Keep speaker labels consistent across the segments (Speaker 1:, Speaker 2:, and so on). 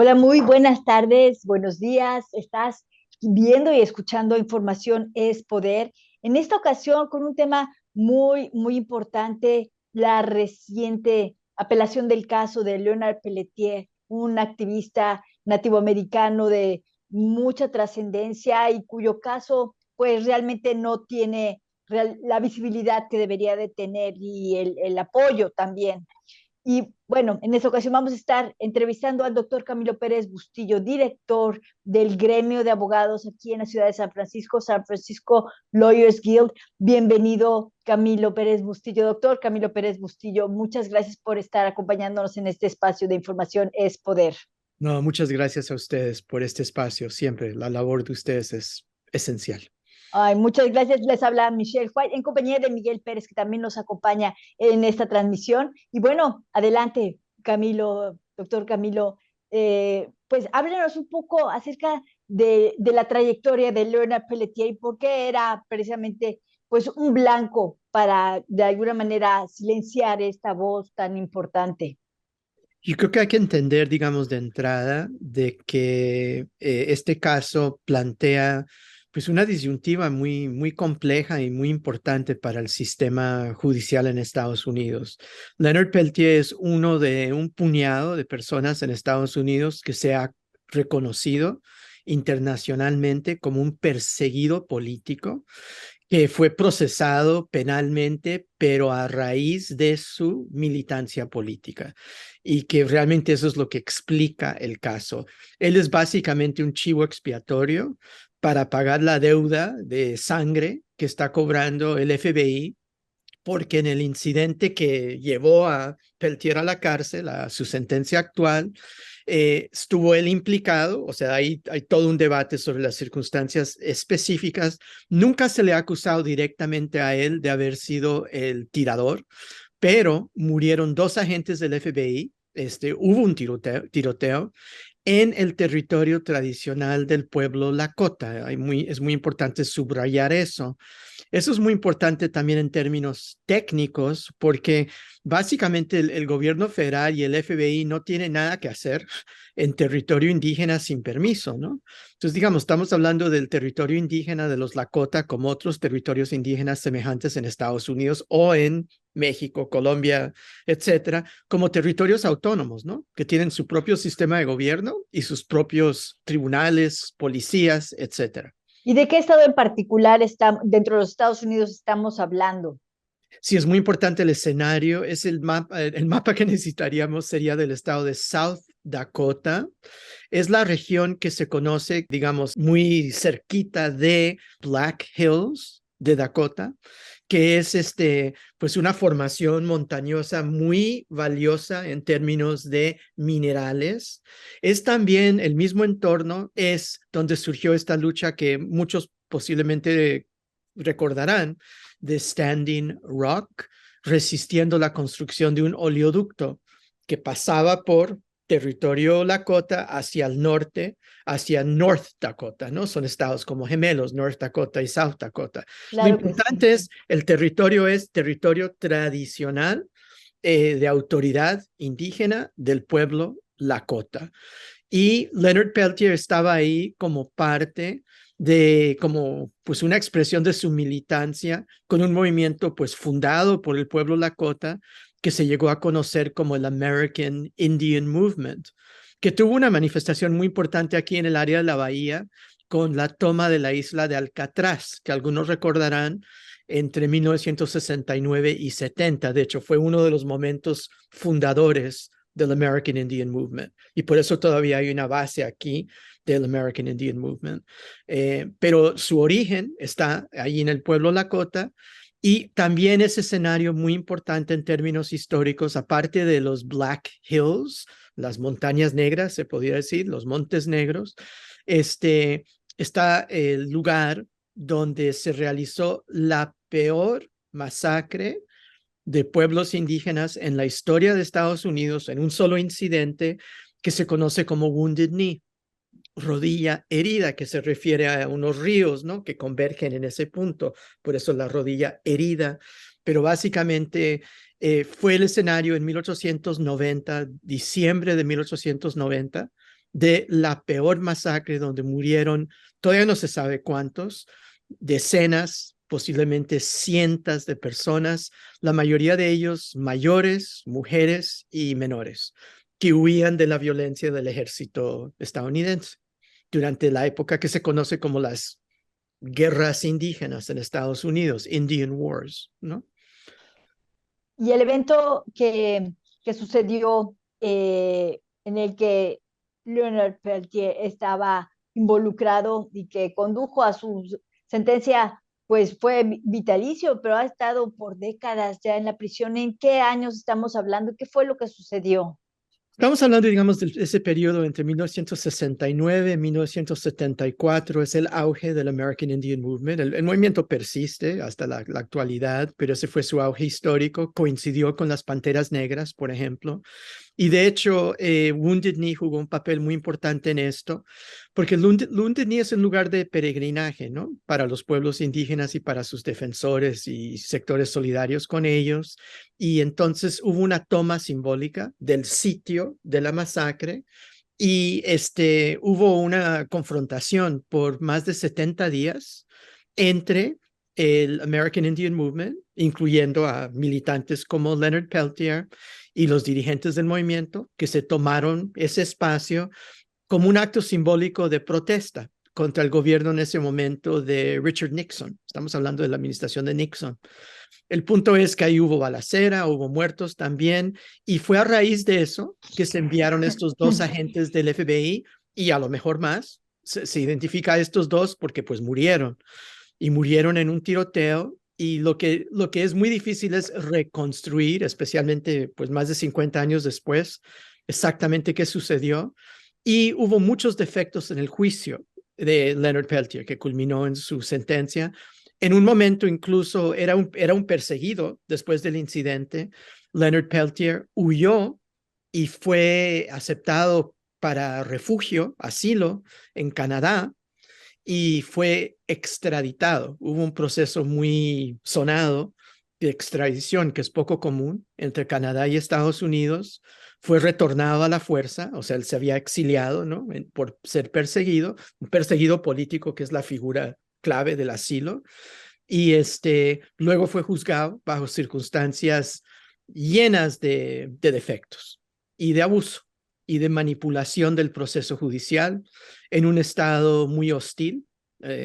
Speaker 1: Hola, muy buenas tardes, buenos días. Estás viendo y escuchando Información es Poder. En esta ocasión con un tema muy importante, la reciente apelación del caso de Leonard Peltier, un activista nativoamericano de mucha trascendencia y cuyo caso pues realmente no tiene la visibilidad que debería de tener y el apoyo también. Y bueno, en esta ocasión vamos a estar entrevistando al doctor Camilo Pérez Bustillo, director del gremio de abogados aquí en la ciudad de San Francisco Lawyers Guild. Bienvenido, Camilo Pérez Bustillo. Doctor Camilo Pérez Bustillo, muchas gracias por estar acompañándonos en este espacio de Información es Poder.
Speaker 2: No, muchas gracias a ustedes por este espacio. Siempre la labor de ustedes es esencial.
Speaker 1: Ay, muchas gracias. Les habla Michelle White en compañía de Miguel Pérez, que también nos acompaña en esta transmisión. Y bueno, adelante, Camilo, doctor Camilo. Pues háblenos un poco acerca de la trayectoria de Leonard Peltier y por qué era precisamente pues un blanco para de alguna manera silenciar esta voz tan importante.
Speaker 2: Yo creo que hay que entender, digamos, de entrada, de que este caso plantea pues una disyuntiva muy compleja y muy importante para el sistema judicial en Estados Unidos. Leonard Peltier es uno de un puñado de personas en Estados Unidos que se ha reconocido internacionalmente como un perseguido político que fue procesado penalmente, pero a raíz de su militancia política, y que realmente eso es lo que explica el caso. Él es básicamente un chivo expiatorio para pagar la deuda de sangre que está cobrando el FBI, porque en el incidente que llevó a Peltier a la cárcel, a su sentencia actual, estuvo él implicado. O sea, hay todo un debate sobre las circunstancias específicas. Nunca se le ha acusado directamente a él de haber sido el tirador, pero murieron dos agentes del FBI. Hubo un tiroteo en el territorio tradicional del pueblo Lakota. Es muy importante subrayar eso. Eso es muy importante también en términos técnicos, porque básicamente el gobierno federal y el FBI no tienen nada que hacer en territorio indígena sin permiso, ¿no? Entonces, digamos, estamos hablando del territorio indígena de los Lakota como otros territorios indígenas semejantes en Estados Unidos o en México, Colombia, etcétera, como territorios autónomos, ¿no? Que tienen su propio sistema de gobierno y sus propios tribunales, policías, etcétera.
Speaker 1: ¿Y de qué estado en particular está, dentro de los Estados Unidos estamos hablando?
Speaker 2: Sí, es muy importante el escenario. Es el mapa que necesitaríamos sería del estado de South Dakota. Es la región que se conoce, digamos, muy cerquita de Black Hills de Dakota, que es pues una formación montañosa muy valiosa en términos de minerales. Es también el mismo entorno, es donde surgió esta lucha que muchos posiblemente recordarán, de Standing Rock, resistiendo la construcción de un oleoducto que pasaba por territorio Lakota hacia el norte, hacia North Dakota, ¿no? Son estados como gemelos, North Dakota y South Dakota. Lo
Speaker 1: Claro que sí.
Speaker 2: importante es territorio tradicional de autoridad indígena del pueblo Lakota. Y Leonard Peltier estaba ahí como parte de, como pues una expresión de su militancia con un movimiento pues fundado por el pueblo Lakota que se llegó a conocer como el American Indian Movement, que tuvo una manifestación muy importante aquí en el área de la bahía con la toma de la isla de Alcatraz, que algunos recordarán entre 1969 y 70. De hecho, fue uno de los momentos fundadores del American Indian Movement. Y por eso todavía hay una base aquí del American Indian Movement. Pero su origen está ahí en el pueblo Lakota, y también ese escenario muy importante en términos históricos, aparte de los Black Hills, las montañas negras, se podría decir, los Montes Negros, está el lugar donde se realizó la peor masacre de pueblos indígenas en la historia de Estados Unidos en un solo incidente que se conoce como Wounded Knee, rodilla herida, que se refiere a unos ríos, ¿no? Que convergen en ese punto, por eso la rodilla herida. Pero básicamente fue el escenario en 1890, diciembre de 1890, de la peor masacre donde murieron, todavía no se sabe cuántos, decenas, posiblemente cientos de personas, la mayoría de ellos mayores, mujeres y menores, que huían de la violencia del ejército estadounidense durante la época que se conoce como las guerras indígenas en Estados Unidos, Indian Wars, ¿no?
Speaker 1: Y el evento que sucedió en el que Leonard Peltier estaba involucrado y que condujo a su sentencia, pues fue vitalicio, pero ha estado por décadas ya en la prisión. ¿En qué años estamos hablando? ¿Qué fue lo que sucedió?
Speaker 2: Estamos hablando, digamos, de ese periodo entre 1969 y 1974, es el auge del American Indian Movement. El movimiento persiste hasta la actualidad, pero ese fue su auge histórico. Coincidió con las Panteras Negras, por ejemplo. Y de hecho, Wounded Knee jugó un papel muy importante en esto, porque Wounded Knee es un lugar de peregrinaje, ¿no? Para los pueblos indígenas y para sus defensores y sectores solidarios con ellos. Y entonces hubo una toma simbólica del sitio de la masacre y hubo una confrontación por más de 70 días entre el American Indian Movement, incluyendo a militantes como Leonard Peltier y los dirigentes del movimiento, que se tomaron ese espacio como un acto simbólico de protesta contra el gobierno en ese momento de Richard Nixon. Estamos hablando de la administración de Nixon. El punto es que ahí hubo balacera, hubo muertos también, y fue a raíz de eso que se enviaron estos dos agentes del FBI y a lo mejor más. Se identifica a estos dos porque pues murieron y murieron en un tiroteo. Y lo que es muy difícil es reconstruir, especialmente pues más de 50 años después, exactamente qué sucedió. Y hubo muchos defectos en el juicio de Leonard Peltier, que culminó en su sentencia. En un momento incluso era un perseguido después del incidente. Leonard Peltier huyó y fue aceptado para refugio, asilo en Canadá y fue extraditado. Hubo un proceso muy sonado de extradición que es poco común entre Canadá y Estados Unidos. Fue retornado a la fuerza, o sea, él se había exiliado, ¿no? Por ser perseguido, un perseguido político que es la figura clave del asilo. Y luego fue juzgado bajo circunstancias llenas de defectos y de abuso y de manipulación del proceso judicial en un estado muy hostil,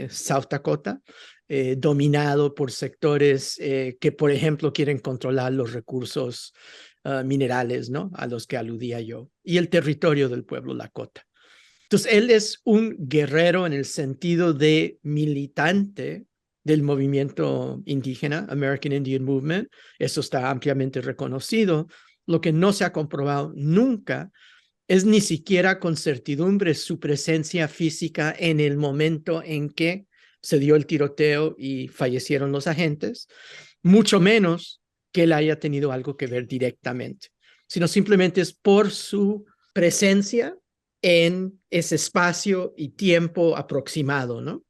Speaker 2: South Dakota, dominado por sectores que, por ejemplo, quieren controlar los recursos minerales, ¿no? A los que aludía yo, y el territorio del pueblo Lakota. Entonces, él es un guerrero en el sentido de militante del movimiento indígena, American Indian Movement. Eso está ampliamente reconocido. Lo que no se ha comprobado nunca es ni siquiera con certidumbre su presencia física en el momento en que se dio el tiroteo y fallecieron los agentes, mucho menos que él haya tenido algo que ver directamente, sino simplemente es por su presencia en ese espacio y tiempo aproximado, ¿no?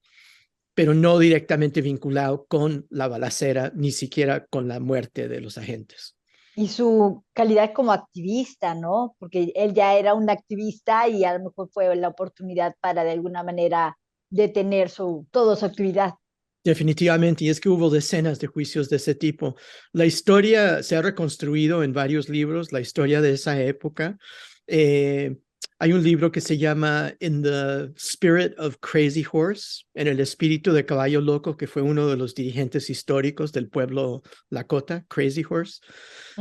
Speaker 2: Pero no directamente vinculado con la balacera, ni siquiera con la muerte de los agentes.
Speaker 1: Y su calidad como activista, ¿no? Porque él ya era un activista y a lo mejor fue la oportunidad para de alguna manera detener toda su actividad.
Speaker 2: Definitivamente, y es que hubo decenas de juicios de ese tipo. La historia se ha reconstruido en varios libros, la historia de esa época. Eh, Hay un libro que se llama In the Spirit of Crazy Horse, en el espíritu de Caballo Loco, que fue uno de los dirigentes históricos del pueblo Lakota, Crazy Horse,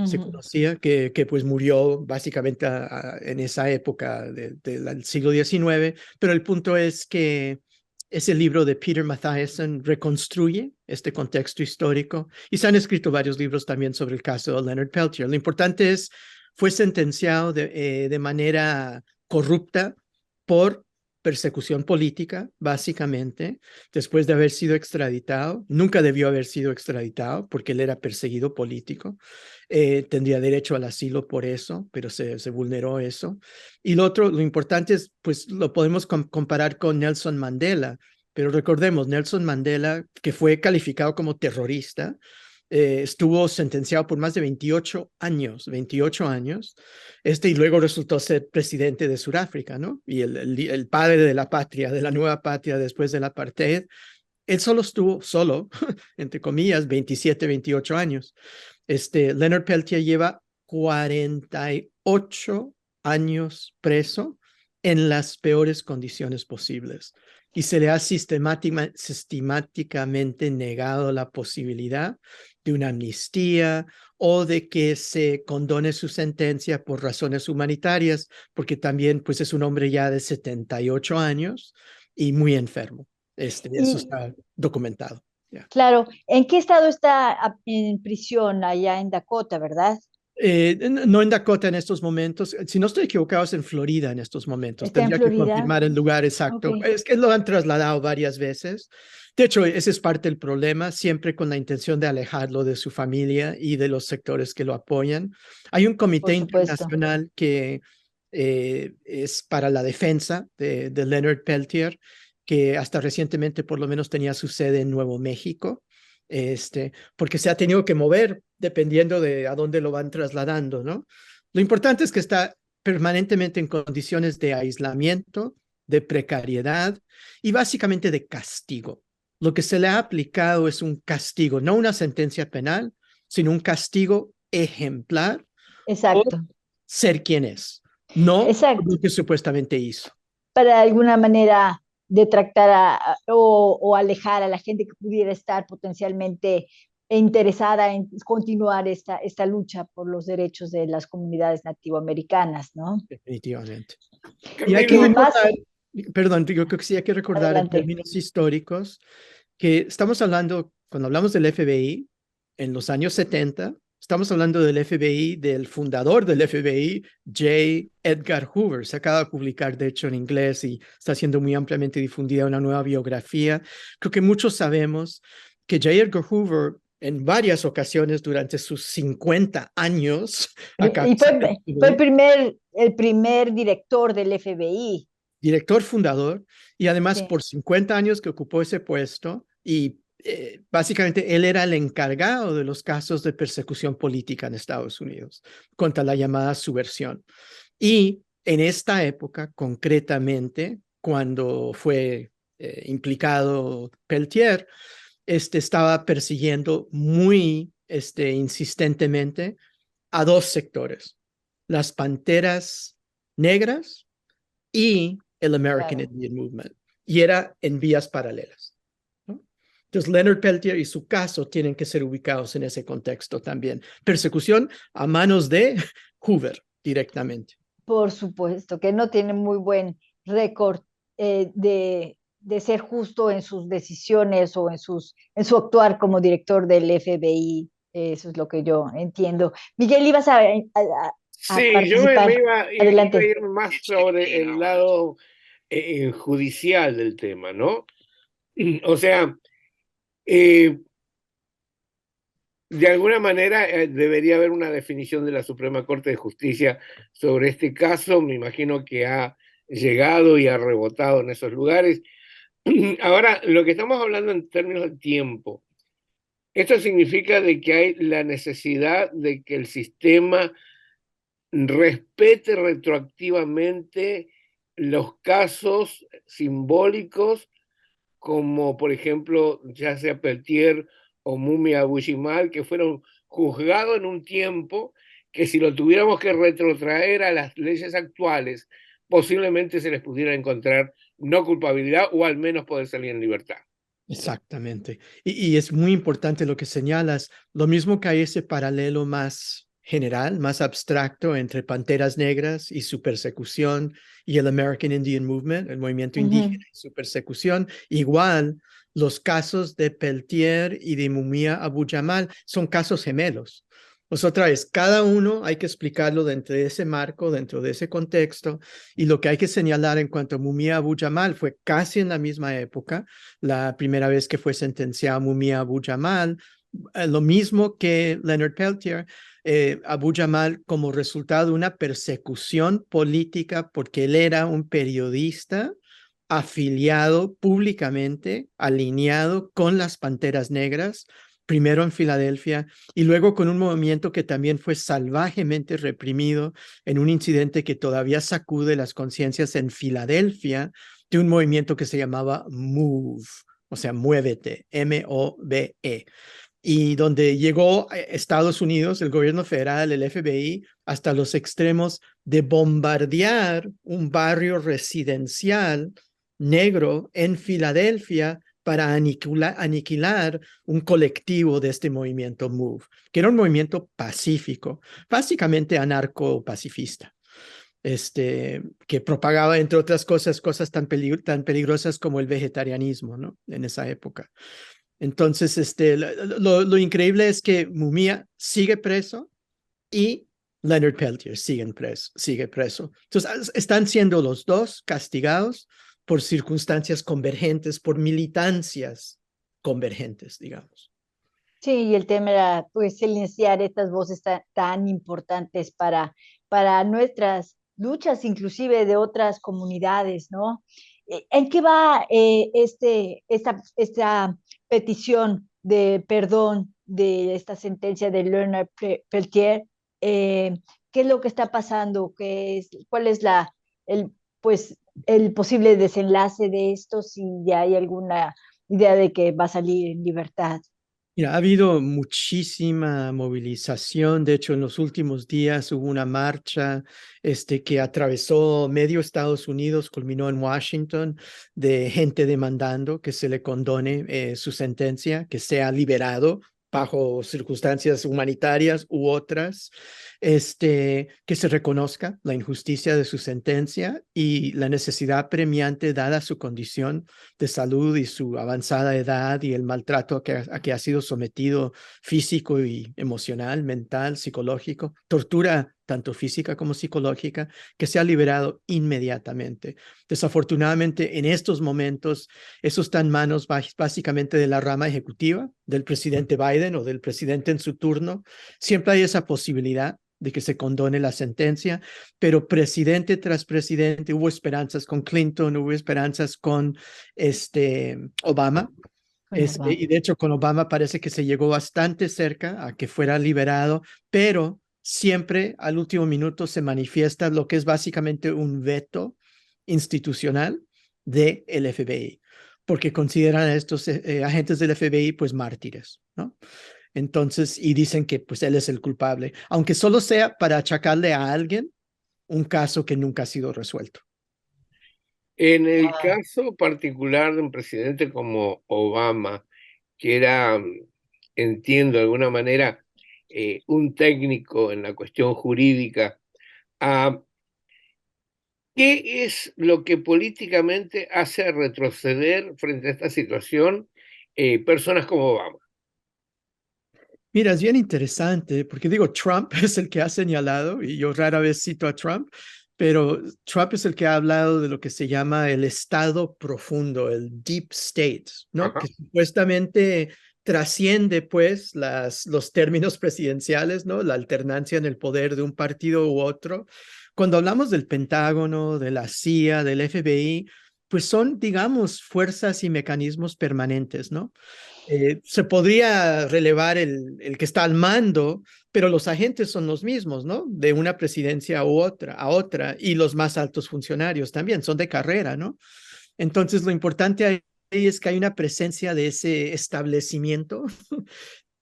Speaker 2: se
Speaker 1: Ujú.
Speaker 2: conocía, que pues murió básicamente en esa época del siglo XIX, pero el punto es que ese libro de Peter Mathiasson reconstruye este contexto histórico y se han escrito varios libros también sobre el caso de Leonard Peltier. Lo importante es, fue sentenciado de manera corrupta por persecución política, básicamente, después de haber sido extraditado. Nunca debió haber sido extraditado porque él era perseguido político. Tendría derecho al asilo por eso, pero se vulneró eso. Y lo otro, lo importante es, pues lo podemos comparar con Nelson Mandela, pero recordemos, Nelson Mandela, que fue calificado como terrorista, estuvo sentenciado por más de 28 años, y luego resultó ser presidente de Sudáfrica, ¿no? Y el padre de la patria, de la nueva patria después del apartheid. Él solo estuvo, entre comillas, 27, 28 años. Leonard Peltier lleva 48 años preso en las peores condiciones posibles y se le ha sistemáticamente negado la posibilidad de una amnistía o de que se condone su sentencia por razones humanitarias, porque también pues, es un hombre ya de 78 años y muy enfermo. Eso
Speaker 1: Y
Speaker 2: está documentado. Yeah.
Speaker 1: claro, ¿en qué estado está en prisión allá en Dakota, verdad?
Speaker 2: No en Dakota en estos momentos, si no estoy equivocado es en Florida en estos momentos,
Speaker 1: ¿Está en
Speaker 2: tendría que
Speaker 1: Florida?
Speaker 2: confirmar el lugar
Speaker 1: Ok,
Speaker 2: exacto, es que lo han trasladado varias veces, de hecho ese es parte del problema, siempre con la intención de alejarlo de su familia y de los sectores que lo apoyan. Hay un comité
Speaker 1: por supuesto.
Speaker 2: internacional que es para la defensa de Leonard Peltier, que hasta recientemente por lo menos tenía su sede en Nuevo México, porque se ha tenido que mover dependiendo de a dónde lo van trasladando, ¿no? Lo importante es que está permanentemente en condiciones de aislamiento, de precariedad y básicamente de castigo. Lo que se le ha aplicado es un castigo, no una sentencia penal, sino un castigo ejemplar por
Speaker 1: Exacto,
Speaker 2: ser quien es, no por
Speaker 1: exacto.
Speaker 2: lo que supuestamente hizo.
Speaker 1: Para de alguna manera detractar o alejar a la gente que pudiera estar potencialmente interesada en continuar esta lucha por los derechos de las comunidades nativoamericanas, ¿no?
Speaker 2: Definitivamente. Y hay que
Speaker 3: Camila,
Speaker 1: Y más
Speaker 2: recordar, perdón, yo creo que sí hay que recordar en
Speaker 1: adelante.
Speaker 2: términos históricos que estamos hablando, cuando hablamos del FBI, en los años 70, estamos hablando del FBI, del fundador del FBI, J. Edgar Hoover. Se acaba de publicar, de hecho, en inglés y está siendo muy ampliamente difundida una nueva biografía. Creo que muchos sabemos que J. Edgar Hoover en varias ocasiones durante sus 50 años a
Speaker 1: Y
Speaker 2: cabeza del
Speaker 1: fue
Speaker 2: FBI,
Speaker 1: el primer director del FBI.
Speaker 2: director fundador, y además
Speaker 1: Sí.
Speaker 2: por 50 años que ocupó ese puesto, y básicamente él era el encargado de los casos de persecución política en Estados Unidos contra la llamada subversión. Y en esta época, concretamente, cuando fue implicado Peltier, estaba persiguiendo muy insistentemente a dos sectores, las panteras negras y el American
Speaker 1: Claro.
Speaker 2: Indian Movement, y era en vías paralelas, ¿no? Entonces, Leonard Peltier y su caso tienen que ser ubicados en ese contexto también. Persecución a manos de Hoover directamente.
Speaker 1: Por supuesto, que no tiene muy buen récord de ser justo en sus decisiones o en su actuar como director del FBI. Eso es lo que yo entiendo. Miguel, ibas a
Speaker 3: sí, yo me
Speaker 1: participar.
Speaker 3: iba a
Speaker 1: Adelante.
Speaker 3: ir más sobre el lado judicial del tema, ¿no? O sea, eh, de alguna manera debería haber una definición de la Suprema Corte de Justicia sobre este caso. Me imagino que ha llegado y ha rebotado en esos lugares. Ahora, lo que estamos hablando en términos de tiempo, esto significa de que hay la necesidad de que el sistema respete retroactivamente los casos simbólicos, como por ejemplo, ya sea Peltier o Mumia Abu-Jamal, que fueron juzgados en un tiempo que si lo tuviéramos que retrotraer a las leyes actuales, posiblemente se les pudiera encontrar no culpabilidad o al menos poder salir en libertad.
Speaker 2: Exactamente. Y es muy importante lo que señalas. Lo mismo que hay ese paralelo más general, más abstracto entre Panteras Negras y su persecución y el American Indian Movement, el movimiento indígena
Speaker 1: Ujú.
Speaker 2: y su persecución. Igual, los casos de Peltier y de Mumia Abu Jamal son casos gemelos. Pues otra vez, cada uno hay que explicarlo dentro de ese marco, dentro de ese contexto, y lo que hay que señalar en cuanto a Mumia Abu Jamal fue casi en la misma época, la primera vez que fue sentenciado Mumia Abu Jamal, lo mismo que Leonard Peltier, Abu Jamal como resultado de una persecución política porque él era un periodista afiliado públicamente, alineado con las Panteras Negras, primero en Filadelfia y luego con un movimiento que también fue salvajemente reprimido en un incidente que todavía sacude las conciencias en Filadelfia, de un movimiento que se llamaba MOVE, o sea, muévete, M-O-V-E. Y donde llegó a Estados Unidos, el gobierno federal, el FBI, hasta los extremos de bombardear un barrio residencial negro en Filadelfia para aniquilar un colectivo de este movimiento MOVE, que era un movimiento pacífico, básicamente anarco-pacifista, que propagaba, entre otras cosas, cosas tan peligrosas como el vegetarianismo, ¿no? En esa época. Entonces, lo increíble es que Mumia sigue preso y Leonard Peltier sigue preso. Entonces, están siendo los dos castigados por circunstancias convergentes, por militancias convergentes, digamos.
Speaker 1: Sí, y el tema era pues silenciar estas voces tan importantes para nuestras luchas, inclusive de otras comunidades, ¿no? ¿En qué va esta petición de perdón de esta sentencia de Leonard Peltier? Eh, ¿Qué es lo que está pasando? ¿Cuál es el, pues, el posible desenlace de esto? Si ya hay alguna idea de que va a salir en libertad.
Speaker 2: Mira, ha habido muchísima movilización. De hecho, en los últimos días hubo una marcha que atravesó medio Estados Unidos, culminó en Washington, de gente demandando que se le condone su sentencia, que sea liberado bajo circunstancias humanitarias u otras, que se reconozca la injusticia de su sentencia y la necesidad premiante dada su condición de salud y su avanzada edad y el maltrato a que ha sido sometido físico y emocional, mental, psicológico, tortura tanto física como psicológica, que sea liberado inmediatamente. Desafortunadamente, en estos momentos, eso está en manos básicamente de la rama ejecutiva, del presidente Biden o del presidente en su turno. Siempre hay esa posibilidad de que se condone la sentencia, pero presidente tras presidente, hubo esperanzas con Clinton, hubo esperanzas con Obama,
Speaker 1: Bueno, va.
Speaker 2: y de hecho con Obama parece que se llegó bastante cerca a que fuera liberado, pero siempre al último minuto se manifiesta lo que es básicamente un veto institucional del FBI, porque consideran a estos agentes del FBI pues mártires, ¿no? Entonces, y dicen que pues él es el culpable, aunque solo sea para achacarle a alguien un caso que nunca ha sido resuelto.
Speaker 3: En el caso particular de un presidente como Obama, que era, entiendo de alguna manera, un técnico en la cuestión jurídica, ah, ¿qué es lo que políticamente hace retroceder frente a esta situación personas como Obama?
Speaker 2: Mira, es bien interesante porque digo, Trump es el que ha señalado, y yo rara vez cito a Trump, pero Trump es el que ha hablado de lo que se llama el estado profundo, el deep state, ¿no?
Speaker 3: Ajá.
Speaker 2: Que supuestamente trasciende pues los términos presidenciales, ¿no? La alternancia en el poder de un partido u otro. Cuando hablamos del Pentágono, de la CIA, del FBI, pues son, digamos, fuerzas y mecanismos permanentes, ¿no? Se podría relevar el que está al mando, pero los agentes son los mismos, ¿no? De una presidencia a otra, y los más altos funcionarios también son de carrera, ¿no? Entonces, lo importante ahí es que hay una presencia de ese establecimiento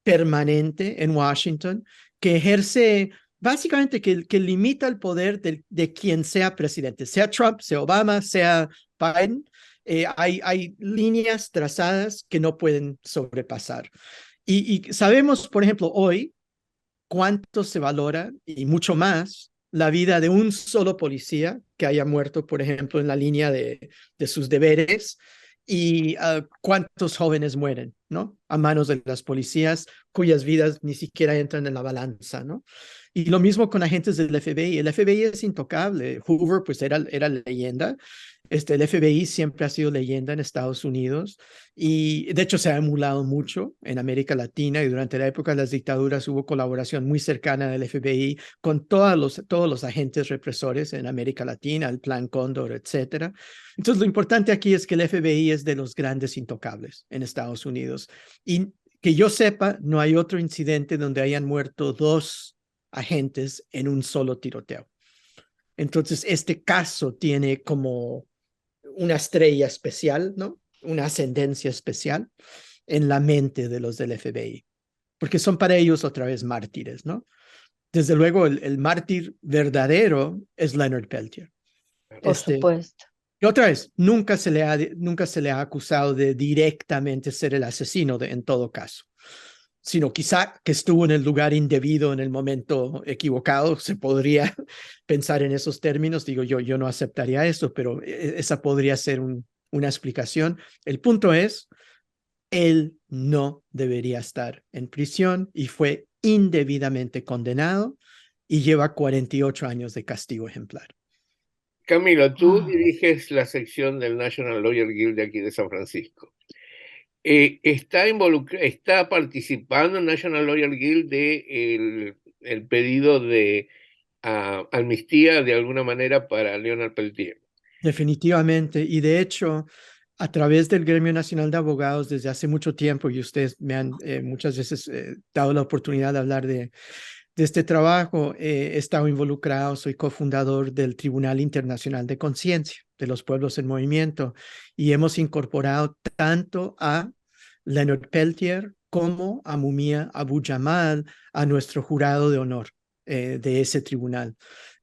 Speaker 2: permanente en Washington que ejerce, básicamente, que limita el poder de quien sea presidente, sea Trump, sea Obama, sea Biden. Hay líneas trazadas que no pueden sobrepasar. Y sabemos, por ejemplo, hoy cuánto se valora y mucho más la vida de un solo policía que haya muerto, por ejemplo, en la línea de sus deberes, y cuántos jóvenes mueren, ¿no? A manos de las policías cuyas vidas ni siquiera entran en la balanza, ¿no? Y lo mismo con agentes del FBI. El FBI es intocable. Hoover, pues era leyenda. El FBI siempre ha sido leyenda en Estados Unidos y de hecho se ha emulado mucho en América Latina, y durante la época de las dictaduras hubo colaboración muy cercana del FBI con todos los agentes represores en América Latina, el Plan Cóndor, etcétera. Entonces lo importante aquí es que el FBI es de los grandes intocables en Estados Unidos, y Que yo sepa, no hay otro incidente donde hayan muerto 2 agentes en un solo tiroteo. Entonces, este caso tiene como una estrella especial, ¿no? Una ascendencia especial en la mente de los del FBI, porque son para ellos otra vez mártires, ¿no? Desde luego, el mártir verdadero es Leonard Peltier.
Speaker 1: Por supuesto.
Speaker 2: Y otra vez, nunca se le ha acusado de directamente ser el asesino en todo caso, sino quizá que estuvo en el lugar indebido en el momento equivocado. Se podría pensar en esos términos. Digo, yo no aceptaría eso, pero esa podría ser una explicación. El punto es, él no debería estar en prisión y fue indebidamente condenado y lleva 48 años de castigo ejemplar.
Speaker 3: Camilo, tú diriges la sección del National Lawyer Guild de aquí de San Francisco. ¿Está participando el National Lawyer Guild de el pedido de amnistía de alguna manera para Leonard Peltier?
Speaker 2: Definitivamente. Y de hecho, a través del Gremio Nacional de Abogados desde hace mucho tiempo, y ustedes me han muchas veces dado la oportunidad de hablar de este trabajo, he estado involucrado, soy cofundador del Tribunal Internacional de Conciencia de los Pueblos en Movimiento, y hemos incorporado tanto a Leonard Peltier como a Mumia Abu Jamal a nuestro jurado de honor de ese tribunal.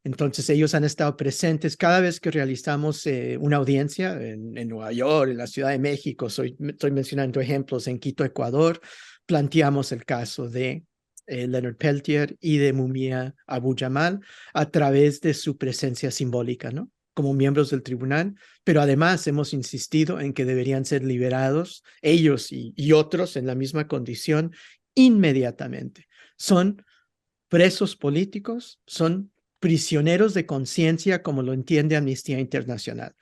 Speaker 2: Entonces ellos han estado presentes cada vez que realizamos una audiencia en Nueva York, en la Ciudad de México. Estoy mencionando ejemplos en Quito, Ecuador. Planteamos el caso de Leonard Peltier y de Mumia Abu Jamal a través de su presencia simbólica, ¿no? Como miembros del tribunal, pero además hemos insistido en que deberían ser liberados ellos y otros en la misma condición inmediatamente. Son presos políticos, son prisioneros de conciencia, como lo entiende Amnistía Internacional,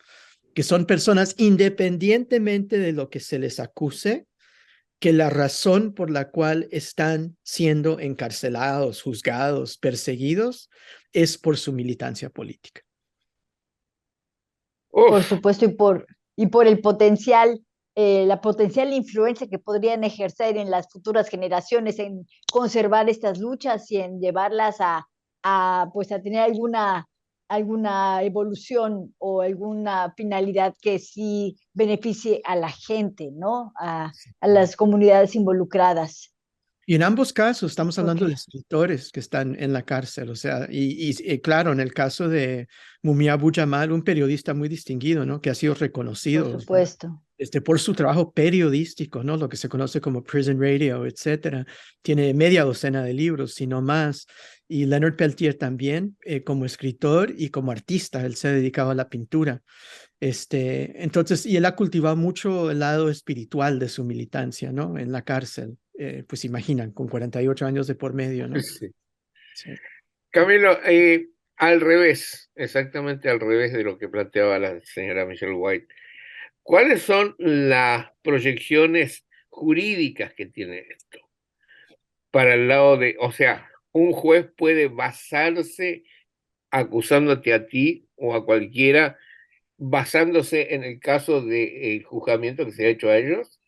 Speaker 2: que son personas independientemente de lo que se les acuse, que la razón por la cual están siendo encarcelados, juzgados, perseguidos, es por su militancia política.
Speaker 1: Por supuesto, y por el potencial, la potencial influencia que podrían ejercer en las futuras generaciones en conservar estas luchas y en llevarlas pues a tener alguna evolución o alguna finalidad que sí beneficie a la gente, ¿no? A las comunidades involucradas.
Speaker 2: Y en ambos casos estamos hablando de
Speaker 1: Porque,
Speaker 2: escritores que están en la cárcel, o sea, y claro, en el caso de Mumia Abu Jamal, un periodista muy distinguido, ¿no? Que ha sido
Speaker 1: por
Speaker 2: reconocido, o sea,
Speaker 1: supuesto.
Speaker 2: por su trabajo periodístico, ¿no? Lo que se conoce como prison radio, etcétera. Tiene media docena de libros, si no más. Y Leonard Peltier también, como escritor y como artista, él se ha dedicado a la pintura. Entonces, y él ha cultivado mucho el lado espiritual de su militancia, ¿no? En la cárcel. Pues imaginan, con 48 años de por medio, ¿no?
Speaker 3: Sí.
Speaker 2: Sí.
Speaker 3: Camilo, al revés, exactamente al revés de lo que planteaba la señora Michelle White. ¿Cuáles son las proyecciones jurídicas que tiene esto? Para el lado de, o sea, un juez puede basarse acusándote a ti o a cualquiera, basándose en el caso de juzgamiento que se ha hecho a ellos,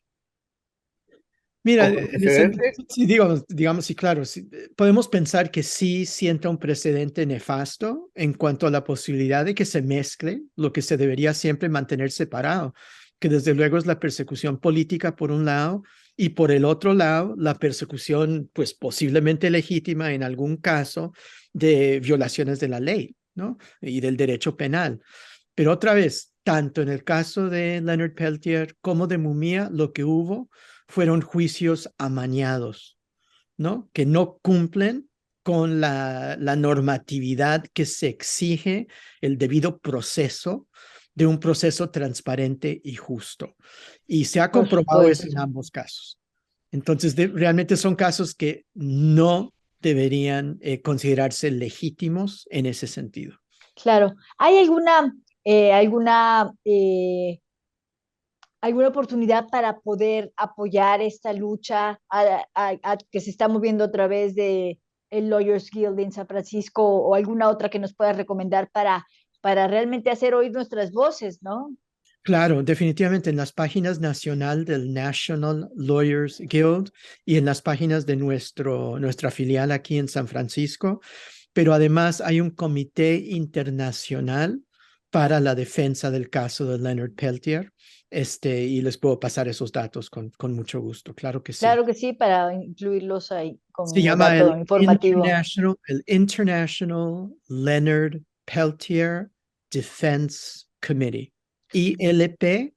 Speaker 2: Mira,
Speaker 3: como antecedente.
Speaker 2: sí, digamos, sí, claro, sí, podemos pensar que sí sienta un precedente nefasto en cuanto a la posibilidad de que se mezcle lo que se debería siempre mantener separado, que desde luego es la persecución política por un lado y por el otro lado la persecución, pues posiblemente legítima en algún caso de violaciones de la ley, ¿no? Y del derecho penal. Pero otra vez, tanto en el caso de Leonard Peltier como de Mumia, lo que hubo fueron juicios amañados, ¿no? Que no cumplen con la normatividad que se exige, el debido proceso de un proceso transparente y justo. Y se ha
Speaker 1: Por
Speaker 2: comprobado eso en
Speaker 1: supuesto.
Speaker 2: ambos casos. Entonces, realmente son casos que no deberían considerarse legítimos en ese sentido.
Speaker 1: Claro. ¿Hay alguna oportunidad para poder apoyar esta lucha que se está moviendo a través de el Lawyers Guild en San Francisco o alguna otra que nos pueda recomendar para realmente hacer oír nuestras voces, ¿no?
Speaker 2: Claro, definitivamente en las páginas nacional del National Lawyers Guild y en las páginas de nuestra filial aquí en San Francisco, pero además hay un comité internacional para la defensa del caso de Leonard Peltier, y les puedo pasar esos datos con mucho gusto, claro que sí.
Speaker 1: Claro que sí, para incluirlos ahí
Speaker 2: Se
Speaker 1: como
Speaker 2: llama
Speaker 1: dato informativo.
Speaker 2: El International Leonard Peltier Defense Committee, ILPDC,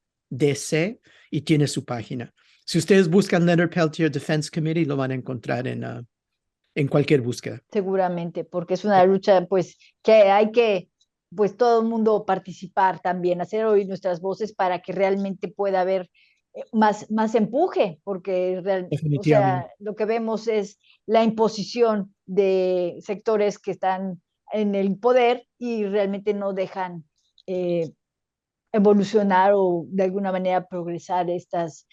Speaker 2: y tiene su página. Si ustedes buscan Leonard Peltier Defense Committee, lo van a encontrar en cualquier búsqueda.
Speaker 1: Seguramente, porque es una lucha, pues, que hay que, pues, todo el mundo participar también, hacer oír nuestras voces para que realmente pueda haber más empuje, porque o
Speaker 2: Definitivamente.
Speaker 1: sea, lo que vemos es la imposición de sectores que están en el poder y realmente no dejan eh, evolucionar o de alguna manera progresar estas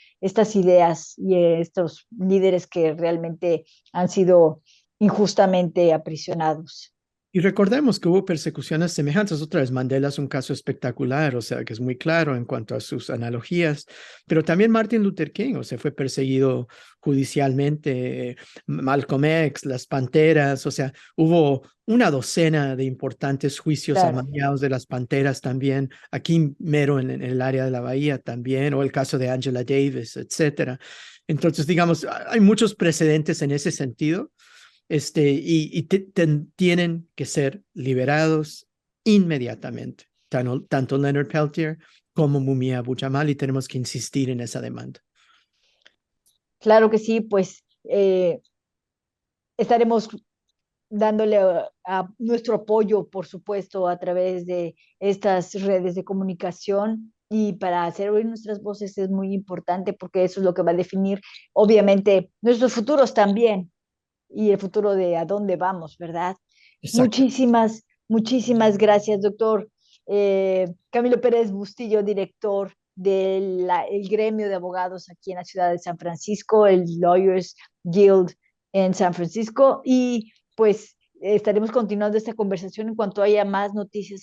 Speaker 1: ideas y estos líderes que realmente han sido injustamente aprisionados.
Speaker 2: Y recordemos que hubo persecuciones semejantes. Otra vez, Mandela es un caso espectacular, o sea, que es muy claro en cuanto a sus analogías, pero también Martin Luther King, o sea, fue perseguido judicialmente, Malcolm X, las Panteras, o sea, hubo una docena de importantes juicios
Speaker 1: Claro,
Speaker 2: amañados de las Panteras también, aquí mero en el área de la Bahía también, o el caso de Angela Davis, etcétera. Entonces, digamos, hay muchos precedentes en ese sentido, tienen que ser liberados inmediatamente, tanto Leonard Peltier como Mumia Abu-Jamal, y tenemos que insistir en esa demanda.
Speaker 1: claro que sí, pues estaremos dándole nuestro apoyo, por supuesto, a través de estas redes de comunicación. Y para hacer oír nuestras voces es muy importante porque eso es lo que va a definir, obviamente, nuestros futuros también y el futuro de a dónde vamos, ¿verdad?
Speaker 2: Exacto.
Speaker 1: Muchísimas gracias, doctor Camilo Pérez Bustillo, director del gremio de abogados aquí en la ciudad de San Francisco, el Lawyers Guild en San Francisco, y pues estaremos continuando esta conversación en cuanto haya más noticias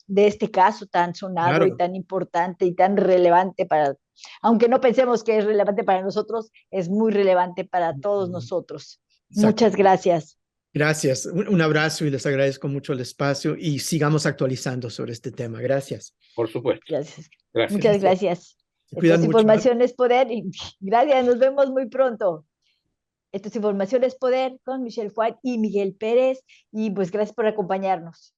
Speaker 1: de este caso tan sonado y
Speaker 2: Claro,
Speaker 1: tan importante y tan relevante para, aunque no pensemos que es relevante para nosotros, es muy relevante para todos nosotros.
Speaker 2: exacto.
Speaker 1: Muchas gracias.
Speaker 2: Gracias. Un abrazo y les agradezco mucho el espacio y sigamos actualizando sobre este tema. Gracias.
Speaker 3: Por supuesto.
Speaker 1: Gracias.
Speaker 3: Gracias.
Speaker 1: Muchas gracias.
Speaker 2: Se
Speaker 1: Esta es
Speaker 2: cuidan mucho.
Speaker 1: Información es Poder y gracias, nos vemos muy pronto. Esto es Información es Poder con Michelle White y Miguel Pérez y pues gracias por acompañarnos.